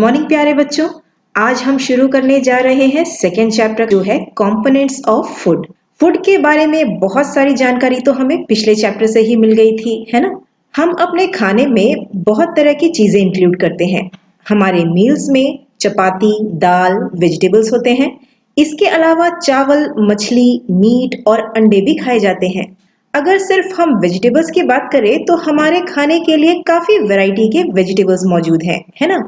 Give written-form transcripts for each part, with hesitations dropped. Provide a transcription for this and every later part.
Morning प्यारे बच्चों। आज हम शुरू करने जा रहे हैं सेकेंड चैप्टर जो है कंपोनेंट्स ऑफ फूड। फूड के बारे में बहुत सारी जानकारी तो हमें पिछले चैप्टर से ही मिल गई थी, है ना। हम अपने खाने में बहुत तरह की चीजें इंक्लूड करते हैं। हमारे मील्स में चपाती, दाल, वेजिटेबल्स होते हैं। इसके अलावा चावल, मछली, मीट और अंडे भी खाए जाते हैं। अगर सिर्फ हम वेजिटेबल्स की बात करें तो हमारे खाने के लिए काफी वैरायटी के वेजिटेबल्स मौजूद हैं, है ना।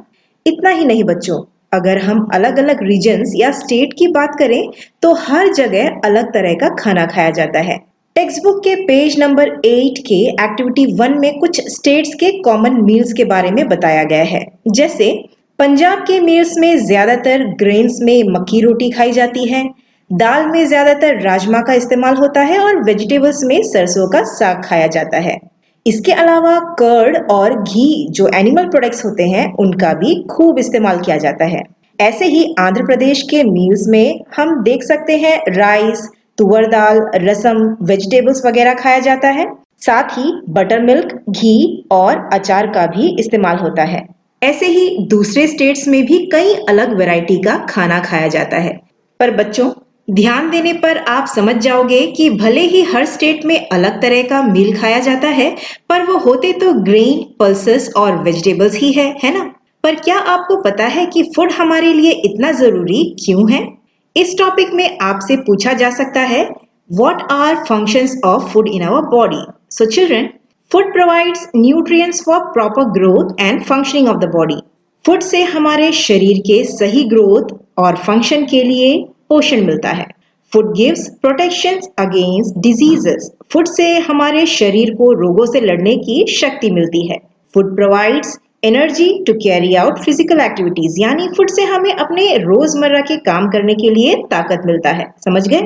इतना ही नहीं बच्चों, अगर हम अलग अलग रीजन्स या स्टेट की बात करें तो हर जगह अलग तरह का खाना खाया जाता है। टेक्स्ट बुक के पेज नंबर 8 के एक्टिविटी 1 में कुछ स्टेट्स के कॉमन मील्स के बारे में बताया गया है। जैसे पंजाब के मील्स में ज्यादातर ग्रेन्स में मक्की रोटी खाई जाती है, दाल में ज्यादातर राजमा का इस्तेमाल होता है और वेजिटेबल्स में सरसों का साग खाया जाता है। इसके अलावा कर्ड और घी जो एनिमल प्रोडक्ट्स होते हैं उनका भी खूब इस्तेमाल किया जाता है। ऐसे ही आंध्र प्रदेश के मील्स में हम देख सकते हैं राइस, तुअर दाल, रसम, वेजिटेबल्स वगैरह खाया जाता है। साथ ही बटर मिल्क, घी और अचार का भी इस्तेमाल होता है। ऐसे ही दूसरे स्टेट्स में भी कई अलग वैरायटी का खाना खाया जाता है। पर बच्चों, ध्यान देने पर आप समझ जाओगे कि भले ही हर स्टेट में अलग तरह का मील खाया जाता है, पर वो होते तो ग्रेन, पल्सेस और वेजिटेबल्स ही है ना। पर क्या आपको पता है कि फूड हमारे लिए इतना जरूरी क्यों है? इस टॉपिक में आपसे पूछा जा सकता है, what are functions of food in our body? So children, food provides nutrients for proper growth and functioning of the body. Food से हमारे शरीर के सही ग्रोथ और फंक्शन के लिए पोषण मिलता है। Food gives protection against diseases. Food से हमारे शरीर को रोगों से लड़ने की शक्ति मिलती है। Food provides energy to carry out physical activities, यानी फूड से हमें अपने रोजमर्रा के काम करने के लिए ताकत मिलता है। समझ गए?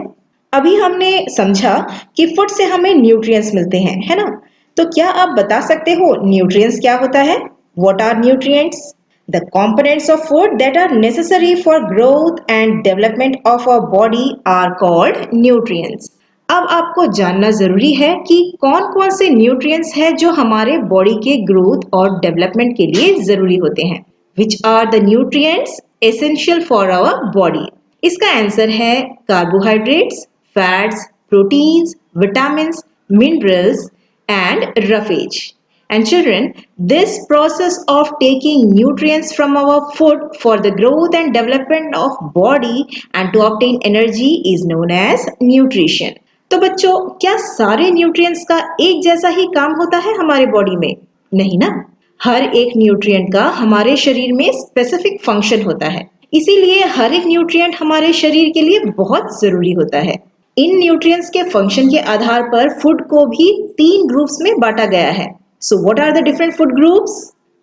अभी हमने समझा कि फूड से हमें न्यूट्रिएंट्स मिलते हैं, है ना। तो क्या आप बता सकते हो न्यूट्रिएंट्स क्या होता है? What are nutrients? The components of food that are necessary for growth and development of our body are called nutrients. अब आपको जानना जरूरी है कि कौन कौन से न्यूट्रिएंट्स हैं जो हमारे बॉडी के ग्रोथ और डेवलपमेंट के लिए जरूरी होते हैं। Which are the nutrients essential for our body? इसका आंसर है carbohydrates, fats, proteins, vitamins, minerals and roughage. And children, this process of taking nutrients from our food for the growth and development of body and to obtain energy is known as nutrition. तो बच्चों, क्या सारे nutrients का एक जैसा ही काम होता है हमारे बॉडी में? नहीं ना। हर एक न्यूट्रिएंट का हमारे शरीर में स्पेसिफिक फंक्शन होता है, इसीलिए हर एक न्यूट्रिएंट हमारे शरीर के लिए बहुत जरूरी होता है। इन न्यूट्रिएंट्स के फंक्शन के आधार पर फूड को भी 3 ग्रुप्स में बांटा गया है। So what are the different food groups?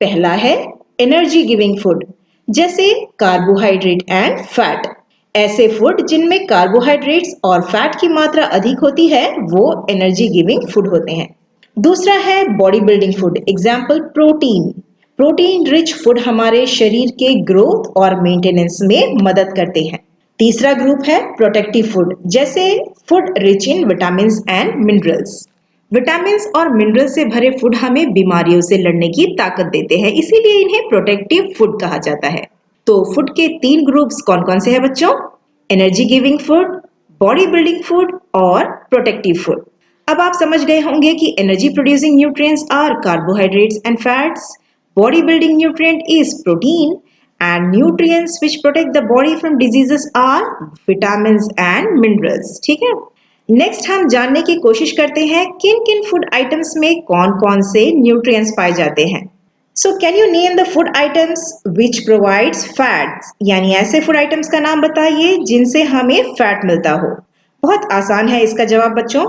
पहला है एनर्जी गिविंग फूड, जैसे कार्बोहाइड्रेट एंड फैट। ऐसे फूड जिनमें कार्बोहाइड्रेट्स और फैट की मात्रा अधिक होती है वो एनर्जी गिविंग फूड होते हैं। दूसरा है body building food, example protein. Protein rich food हमारे शरीर के ग्रोथ और मेंटेनेंस में मदद करते हैं। तीसरा ग्रुप है प्रोटेक्टिव फूड, जैसे food rich in vitamins and minerals. Vitamins और मिनरल से भरे फूड हमें बीमारियों से लड़ने की ताकत देते हैं, इसीलिए इन्हें प्रोटेक्टिव फूड कहा जाता है। तो फूड के 3 ग्रुप्स कौन कौन से हैं बच्चों? Energy giving food, body building food और प्रोटेक्टिव फूड। अब आप समझ गए होंगे कि energy producing nutrients are carbohydrates and fats, body building nutrient is protein and nutrients which protect the body from diseases are vitamins and minerals. ठीक है। Next हम जानने की कोशिश करते हैं किन किन फूड आइटम्स में कौन कौन से न्यूट्रिएंट्स पाए जाते हैं। So can you name the food items which provides fats, यानी ऐसे फूड आइटम्स का नाम बताइए जिनसे हमें फैट मिलता हो। बहुत आसान है इसका जवाब बच्चों,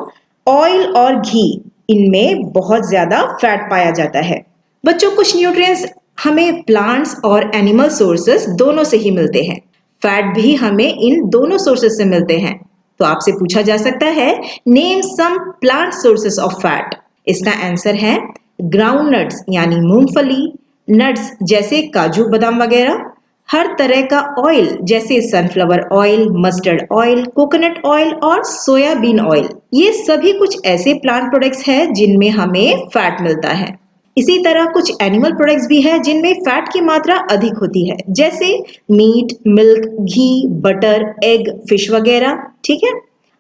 ऑयल और घी, इनमें बहुत ज्यादा फैट पाया जाता है। बच्चों, कुछ न्यूट्रिएंट्स हमें प्लांट्स और एनिमल सोर्सेस दोनों से ही मिलते हैं। फैट भी हमें इन दोनों सोर्सेस से मिलते हैं। तो आपसे पूछा जा सकता है, name some plant sources of fat. इसका आंसर है ग्राउंड नट्स, यानी मूंगफली, नट्स जैसे काजू बादाम वगैरह, हर तरह का ऑयल जैसे sunflower oil, mustard oil, coconut oil और सोयाबीन ऑयल। ये सभी कुछ ऐसे प्लांट प्रोडक्ट्स हैं जिनमें हमें फैट मिलता है। इसी तरह कुछ एनिमल प्रोडक्ट्स भी है जिनमें फैट की मात्रा अधिक होती है, जैसे मीट, मिल्क, घी, बटर, एग, फिश वगैरह। ठीक है।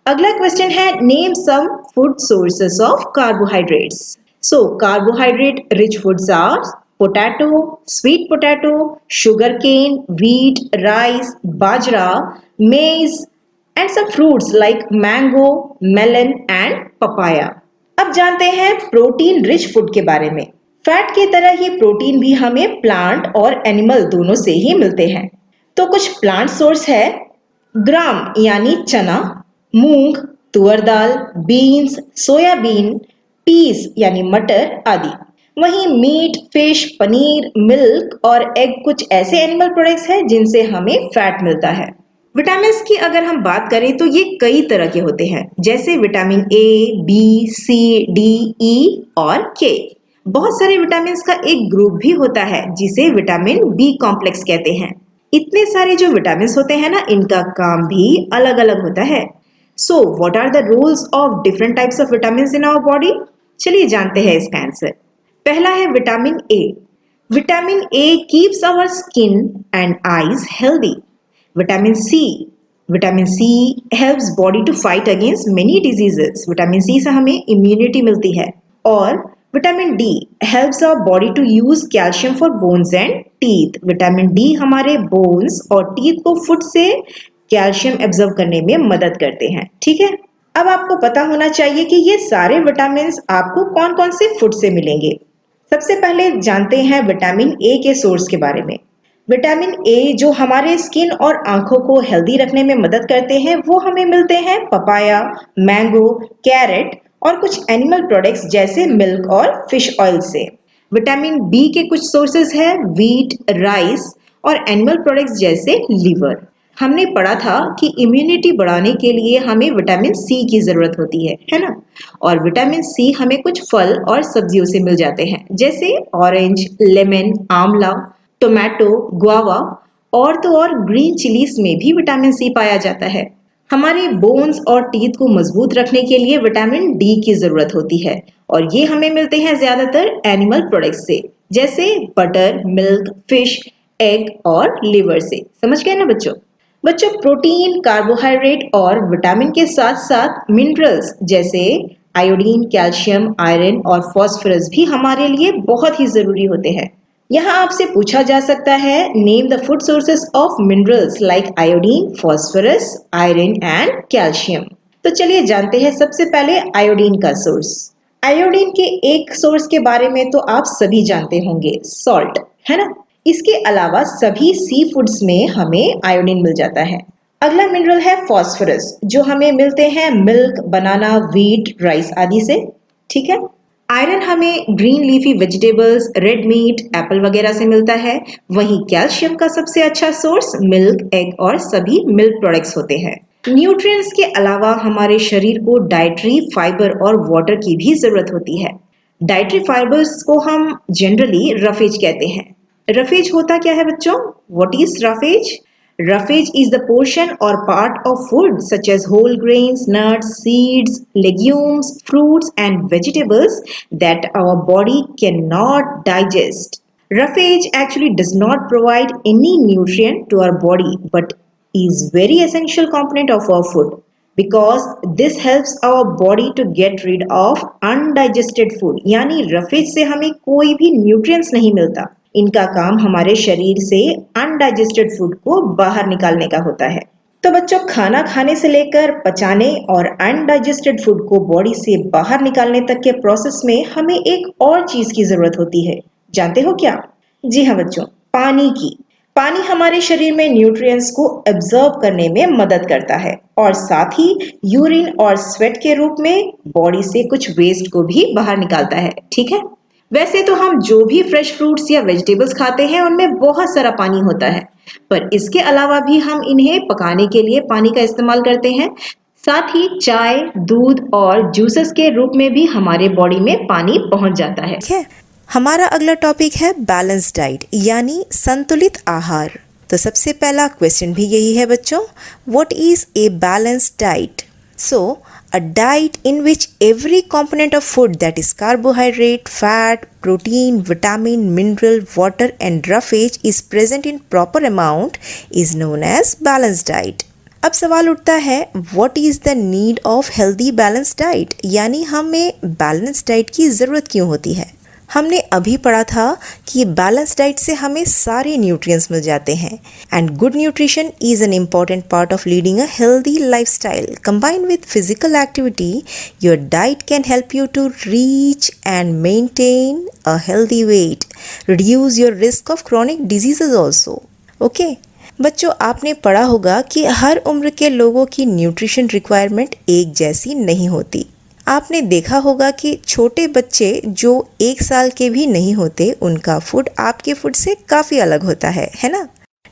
अगला क्वेश्चन है, name some food sources of carbohydrates. So carbohydrate rich foods are potato, sweet potato, sugar cane, wheat, rice, bajra, maize and some fruits like mango, melon and papaya. अब जानते हैं protein rich food के बारे में। Fat की तरह ही protein भी हमें प्लांट और एनिमल दोनों से ही मिलते हैं। तो कुछ प्लांट सोर्स है, ग्राम यानी चना, मूंग, तुअर दाल, बीन्स, सोयाबीन, पीस यानी मटर आदि। वहीं मीट, फिश, पनीर, मिल्क और एग कुछ ऐसे एनिमल प्रोडक्ट्स हैं जिनसे हमें फैट मिलता है। विटामिन की अगर हम बात करें तो ये कई तरह के होते हैं, जैसे vitamin A, B, C, D, E और के। बहुत सारे विटामिन का एक ग्रुप भी होता है जिसे विटामिन बी कॉम्प्लेक्स कहते हैं। इतने सारे जो विटामिन होते हैं ना, इनका काम भी अलग अलग होता है। So what are the roles of different types of vitamin in our body? चलिए जानते हैं इसका आंसर। पहला है vitamin A. Vitamin A keeps our skin and eyes healthy. Vitamin C. Vitamin C helps body to fight against many diseases. Vitamin C से हमें immunity मिलती है। और vitamin D helps our body to use calcium for bones and teeth. Vitamin D हमारे bones और teeth को food से calcium absorb करने में मदद करते हैं। ठीक है। अब आपको पता होना चाहिए कि ये सारे विटामिन आपको कौन कौन से फूड से मिलेंगे। सबसे पहले जानते हैं विटामिन ए के सोर्स के बारे में। विटामिन ए जो हमारे स्किन और आंखों को हेल्दी रखने में मदद करते हैं, वो हमें मिलते हैं पपाया, मैंगो, कैरेट और कुछ एनिमल प्रोडक्ट्स जैसे मिल्क और फिश ऑयल से। विटामिन बी के कुछ सोर्सेज है व्हीट, राइस और एनिमल प्रोडक्ट्स जैसे लीवर। हमने पढ़ा था कि इम्यूनिटी बढ़ाने के लिए हमें विटामिन सी की जरूरत होती है ना? और विटामिन सी हमें कुछ फल और सब्जियों से मिल जाते हैं, जैसे ऑरेंज, लेमन, आंवला, टोमेटो, गुआवा और तो और ग्रीन चिलीज में भी विटामिन सी पाया जाता है। हमारे बोन्स और टीथ को मजबूत रखने के लिए विटामिन डी की जरूरत होती है और ये हमें मिलते हैं ज्यादातर एनिमल प्रोडक्ट्स से, जैसे बटर, मिल्क, फिश, एग और लिवर से। समझ गए ना बच्चों? बच्चों, प्रोटीन, कार्बोहाइड्रेट और विटामिन के साथ साथ मिनरल्स जैसे आयोडीन, कैल्शियम, आयरन और फास्फोरस भी हमारे लिए बहुत ही जरूरी होते हैं। यहाँ आपसे पूछा जा सकता है, name the food sources of minerals like iodine, phosphorus, iron and calcium. तो चलिए जानते हैं सबसे पहले आयोडीन का सोर्स। आयोडीन के एक सोर्स के बारे में तो आप सभी जानते होंगे, सॉल्ट, है ना? इसके अलावा सभी सी फूड्स में हमें आयोडीन मिल जाता है। अगला मिनरल है फास्फोरस, जो हमें मिलते हैं मिल्क, बनाना, व्हीट, राइस आदि से। ठीक है। आयरन हमें green leafy vegetables, red meat, Apple वगैरह से मिलता है। वहीं कैल्शियम का सबसे अच्छा सोर्स मिल्क, एग और सभी मिल्क प्रोडक्ट्स होते हैं। न्यूट्रिएंट्स के अलावा हमारे शरीर को डाइटरी फाइबर और वाटर की भी जरूरत होती है। डाइटरी फाइबर्स को हम जनरली रफेज कहते हैं। रफेज होता क्या है बच्चों? What is roughage? Roughage is the portion or part of food such as whole grains, nuts, seeds, legumes, fruits and vegetables that our body cannot digest. Roughage actually does not provide any nutrient to our body but is very essential component of our food because this helps our body to get rid of undigested food. यानी roughage से हमें कोई भी nutrients नहीं मिलता। इनका काम हमारे शरीर से अनडाइजेस्टेड फूड को बाहर निकालने का होता है। तो बच्चों, खाना खाने से लेकर पचाने और अनडाइजेस्टेड फूड को बॉडी से बाहर निकालने तक के प्रोसेस में हमें एक और चीज की जरूरत होती है। जानते हो क्या? जी हाँ बच्चों, पानी की। पानी हमारे शरीर में न्यूट्रिएंट्स को एब्जॉर्ब करने में मदद करता है और साथ ही यूरिन और स्वेट के रूप में बॉडी से कुछ वेस्ट को भी बाहर निकालता है। ठीक है। वैसे तो हम जो भी फ्रेश फ्रूट्स या वेजिटेबल्स खाते हैं उनमें बहुत सारा पानी होता है, पर इसके अलावा भी हम इन्हें पकाने के लिए पानी का इस्तेमाल करते हैं। साथ ही चाय, दूध और जूसेस के रूप में भी हमारे बॉडी में पानी पहुंच जाता है। हमारा अगला टॉपिक है बैलेंस डाइट यानी संतुलित आहार। तो सबसे पहला क्वेश्चन भी यही है बच्चों, what is a balance diet? So A diet in which every component of food, that is carbohydrate, fat, protein, vitamin, mineral, water and roughage, is present in proper amount is known as balanced diet. अब सवाल उठता है, what is the need of healthy balanced diet? यानी हमें balanced diet की ज़रूरत क्यों होती है? हमने अभी पढ़ा था कि बैलेंस डाइट से हमें सारे न्यूट्रिएंट्स मिल जाते हैं and good nutrition is an important part of leading a healthy lifestyle. Combined with physical activity, your diet can help you to reach and maintain a healthy weight, reduce your risk of chronic diseases also. Okay बच्चों, आपने पढ़ा होगा कि हर उम्र के लोगों की nutrition requirement एक जैसी नहीं होती. आपने देखा होगा कि छोटे बच्चे जो 1 साल के भी नहीं होते, उनका फूड आपके फूड से काफ़ी अलग होता है ना.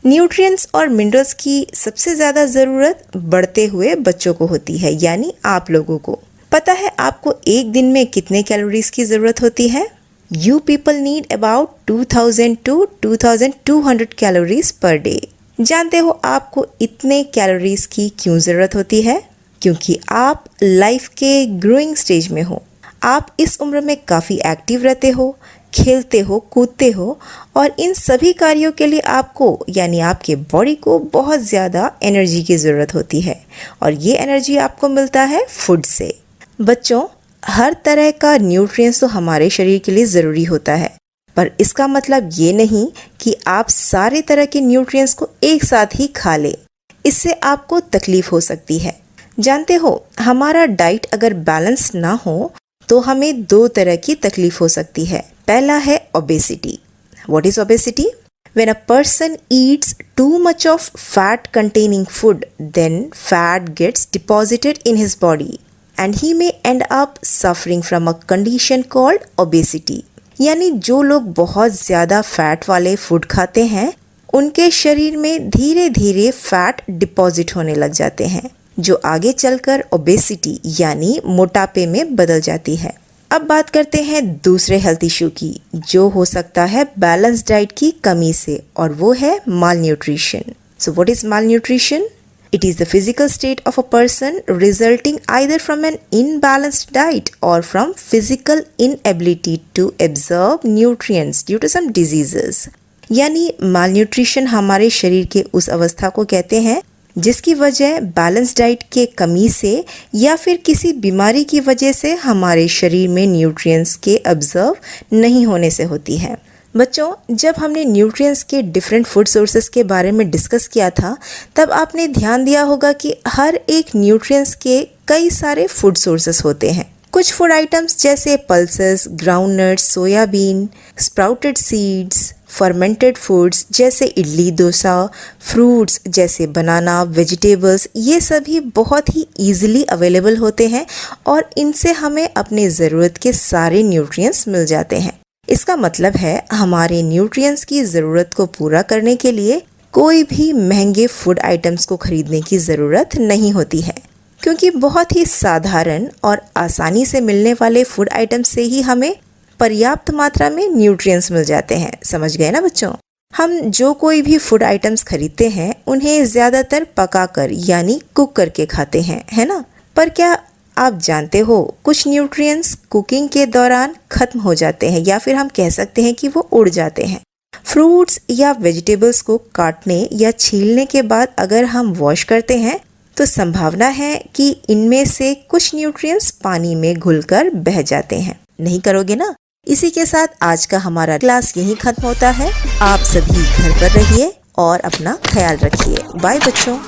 न्यूट्रिएंट्स और मिनरल्स की सबसे ज़्यादा ज़रूरत बढ़ते हुए बच्चों को होती है, यानी आप लोगों को. पता है आपको एक दिन में कितने कैलोरीज की ज़रूरत होती है? You people need about 2000 to 2200 calories per day. जानते हो आपको इतने कैलोरीज की क्यों ज़रूरत होती है? क्योंकि आप लाइफ के ग्रोइंग स्टेज में हो. आप इस उम्र में काफ़ी एक्टिव रहते हो, खेलते हो, कूदते हो और इन सभी कार्यों के लिए आपको यानी आपके बॉडी को बहुत ज़्यादा एनर्जी की ज़रूरत होती है और ये एनर्जी आपको मिलता है फूड से. बच्चों, हर तरह का न्यूट्रिएंट्स तो हमारे शरीर के लिए ज़रूरी होता है, पर इसका मतलब ये नहीं कि आप सारे तरह के न्यूट्रिएंट्स को एक साथ ही खा लें. इससे आपको तकलीफ हो सकती है. जानते हो, हमारा डाइट अगर बैलेंस ना हो तो हमें 2 तरह की तकलीफ हो सकती है. पहला है obesity. What is obesity? When a person eats too much of fat containing food, then fat gets deposited in his body and he may end up suffering from a condition called obesity. यानी जो लोग बहुत ज़्यादा fat वाले food खाते हैं, उनके शरीर में धीरे धीरे फैट डिपॉजिट होने लग जाते हैं, जो आगे चलकर ओबेसिटी यानी मोटापे में बदल जाती है. अब बात करते हैं दूसरे हेल्थ इशू की, जो हो सकता है बैलेंस डाइट की कमी से, और वो है malnutrition. So what is malnutrition? It is the physical state of a person resulting either from an imbalanced diet or from physical inability to absorb nutrients due to some diseases. यानी माल nutrition हमारे शरीर के उस अवस्था को कहते हैं जिसकी वजह बैलेंस डाइट के कमी से या फिर किसी बीमारी की वजह से हमारे शरीर में न्यूट्रिएंट्स के ऑब्जर्व नहीं होने से होती है. बच्चों, जब हमने न्यूट्रिएंट्स के डिफरेंट फूड सोर्सेज के बारे में डिस्कस किया था, तब आपने ध्यान दिया होगा कि हर एक न्यूट्रिएंट्स के कई सारे फूड सोर्सेज होते हैं. कुछ फूड आइटम्स जैसे pulses, groundnuts, soybean, sprouted seeds, fermented foods जैसे इडली, डोसा, फ्रूट्स जैसे बनाना, वेजिटेबल्स, ये सभी बहुत ही ईजिली अवेलेबल होते हैं और इनसे हमें अपने ज़रूरत के सारे न्यूट्रिएंट्स मिल जाते हैं. इसका मतलब है हमारे न्यूट्रिएंट्स की ज़रूरत को पूरा करने के लिए कोई भी महंगे फूड आइटम्स को खरीदने की ज़रूरत नहीं होती है, क्योंकि बहुत ही साधारण और आसानी से मिलने वाले फूड आइटम्स से ही हमें पर्याप्त मात्रा में न्यूट्रिएंट्स मिल जाते हैं. समझ गए ना बच्चों? हम जो कोई भी फूड आइटम्स खरीदते हैं उन्हें ज़्यादातर पकाकर यानी कुक करके खाते हैं, है ना? पर क्या आप जानते हो कुछ न्यूट्रिएंट्स कुकिंग के दौरान खत्म हो जाते हैं या फिर हम कह सकते हैं कि वो उड़ जाते हैं. फ्रूट्स या वेजिटेबल्स को काटने या छीलने के बाद अगर हम वॉश करते हैं तो संभावना है कि इनमें से कुछ न्यूट्रिएंट्स पानी में घुलकर बह जाते हैं. नहीं करोगे ना? इसी के साथ आज का हमारा क्लास यहीं खत्म होता है. आप सभी घर पर रहिए और अपना ख्याल रखिए. बाय बच्चों.